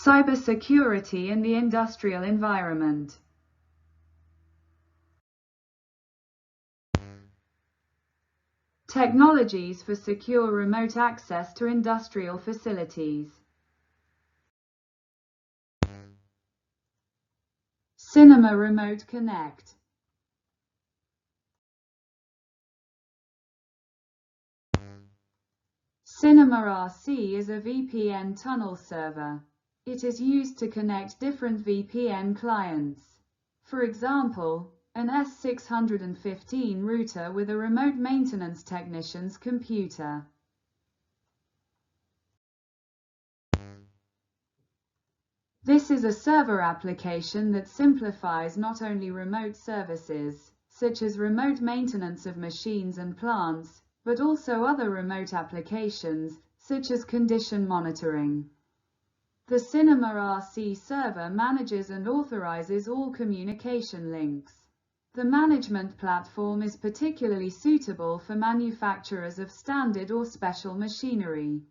Cybersecurity in the industrial environment. Technologies for secure remote access to industrial facilities. Cinema Remote Connect. CYBERSECURITY is a VPN tunnel server. It is used to connect different VPN clients. For example, an S615 router with a remote maintenance technician's computer. This is a server application that simplifies not only remote services, such as remote maintenance of machines and plants, but also other remote applications, such as condition monitoring. The CYBERSECURITY server manages and authorizes all communication links. The management platform is particularly suitable for manufacturers of standard or special machinery,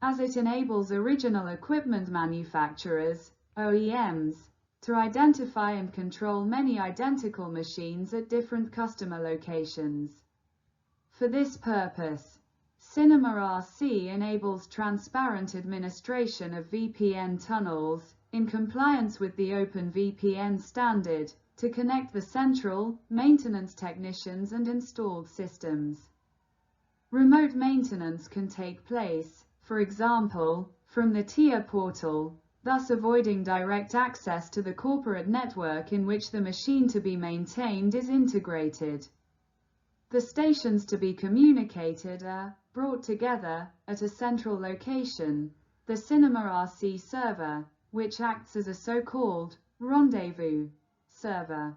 as it enables original equipment manufacturers, OEMs, to identify and control many identical machines at different customer locations. For this purpose, CYBERSECURITY enables transparent administration of VPN tunnels, in compliance with the OpenVPN standard, to connect the central, maintenance technicians and installed systems. Remote maintenance can take place, for example, from the TIA portal, thus avoiding direct access to the corporate network in which the machine to be maintained is integrated. The stations to be communicated are brought together at a central location, the CYBERSECURITY server, which acts as a so-called rendezvous server.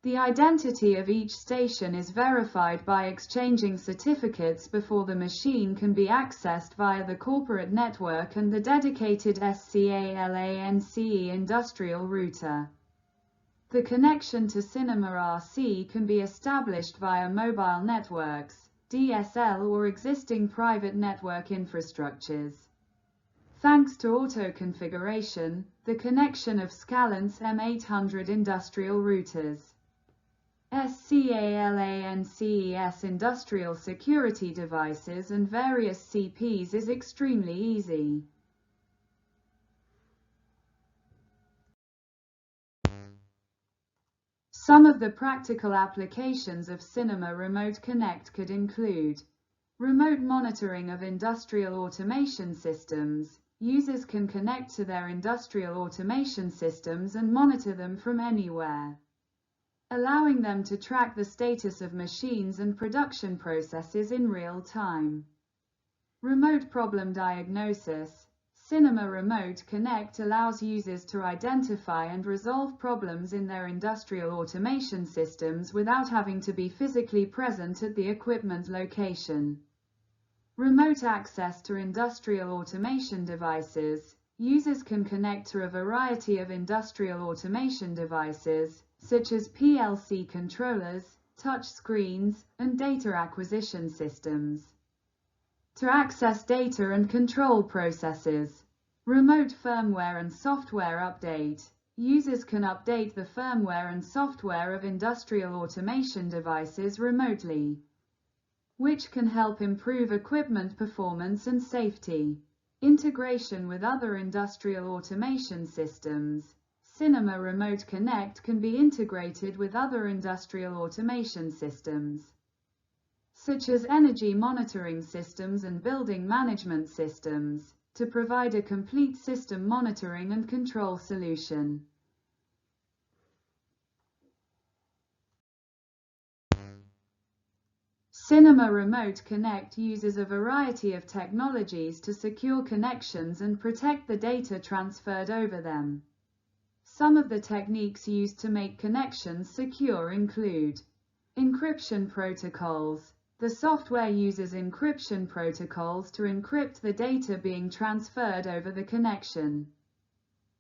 The identity of each station is verified by exchanging certificates before the machine can be accessed via the corporate network and the dedicated SCALANCE industrial router. The connection to CYBERSECURITY can be established via mobile networks, DSL, or existing private network infrastructures. Thanks to auto-configuration, the connection of SCALANCE M800 industrial routers, SCALANCES industrial security devices and various CPs is extremely easy. Some of the practical applications of Cinema Remote Connect could include remote monitoring of industrial automation systems. Users can connect to their industrial automation systems and monitor them from anywhere, allowing them to track the status of machines and production processes in real time. Remote problem diagnosis. Cinema Remote Connect allows users to identify and resolve problems in their industrial automation systems without having to be physically present at the equipment location. Remote access to industrial automation devices. Users can connect to a variety of industrial automation devices, such as PLC controllers, touch screens, and data acquisition systems, to access data and control processes. Remote firmware and software update. Users can update the firmware and software of industrial automation devices remotely, which can help improve equipment performance and safety. Integration with other industrial automation systems. Cinema Remote Connect can be integrated with other industrial automation systems, such as energy monitoring systems and building management systems, to provide a complete system monitoring and control solution. Cinema Remote Connect uses a variety of technologies to secure connections and protect the data transferred over them. Some of the techniques used to make connections secure include encryption protocols. The software uses encryption protocols to encrypt the data being transferred over the connection.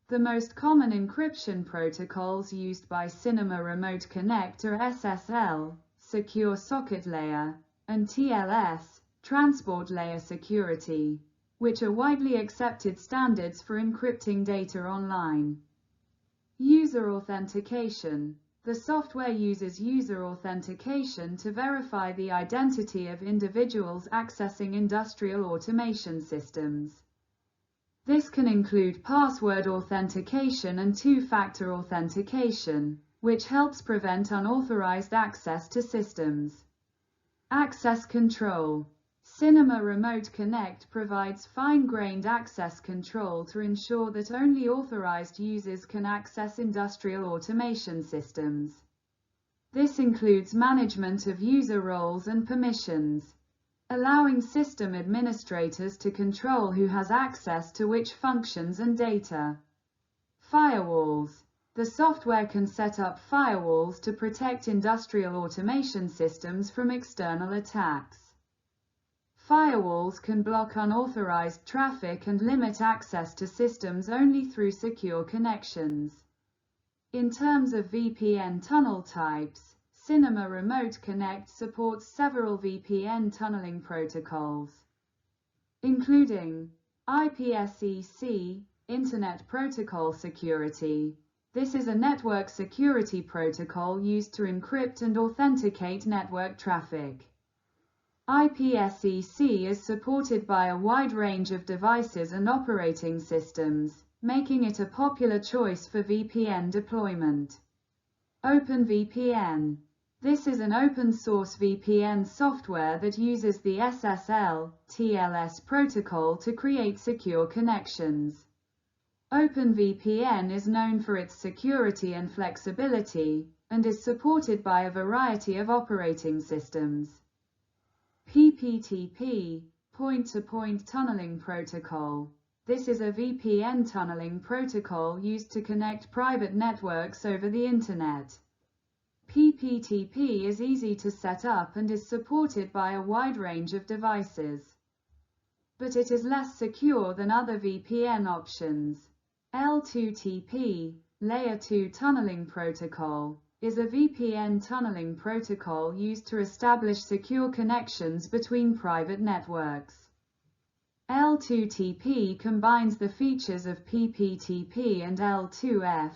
The most common encryption protocols used by Cinema Remote Connect are SSL, Secure Socket Layer, and TLS, Transport Layer Security. which are widely accepted standards for encrypting data online. User authentication. The software uses user authentication to verify the identity of individuals accessing industrial automation systems. This can include password authentication and two-factor authentication, which helps prevent unauthorized access to systems. Access control. Cinema Remote Connect provides fine-grained access control to ensure that only authorized users can access industrial automation systems. This includes management of user roles and permissions, allowing system administrators to control who has access to which functions and data. Firewalls. The software can set up firewalls to protect industrial automation systems from external attacks. Firewalls can block unauthorized traffic and limit access to systems only through secure connections. In terms of VPN tunnel types, Cinema Remote Connect supports several VPN tunneling protocols, including IPsec, Internet Protocol Security. This is a network security protocol used to encrypt and authenticate network traffic. IPsec is supported by a wide range of devices and operating systems, making it a popular choice for VPN deployment. OpenVPN. This is an open-source VPN software that uses the SSL/TLS protocol to create secure connections. OpenVPN is known for its security and flexibility, and is supported by a variety of operating systems. PPTP, Point-to-Point Tunneling Protocol. This is a VPN tunneling protocol used to connect private networks over the Internet. PPTP is easy to set up and is supported by a wide range of devices, but it is less secure than other VPN options. L2TP, Layer 2 Tunneling Protocol, is a VPN tunneling protocol used to establish secure connections between private networks. L2TP combines the features of PPTP and L2F,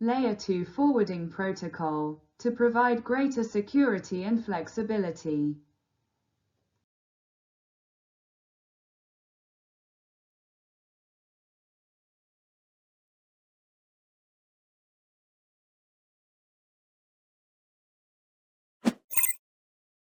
Layer 2 Forwarding Protocol, to provide greater security and flexibility.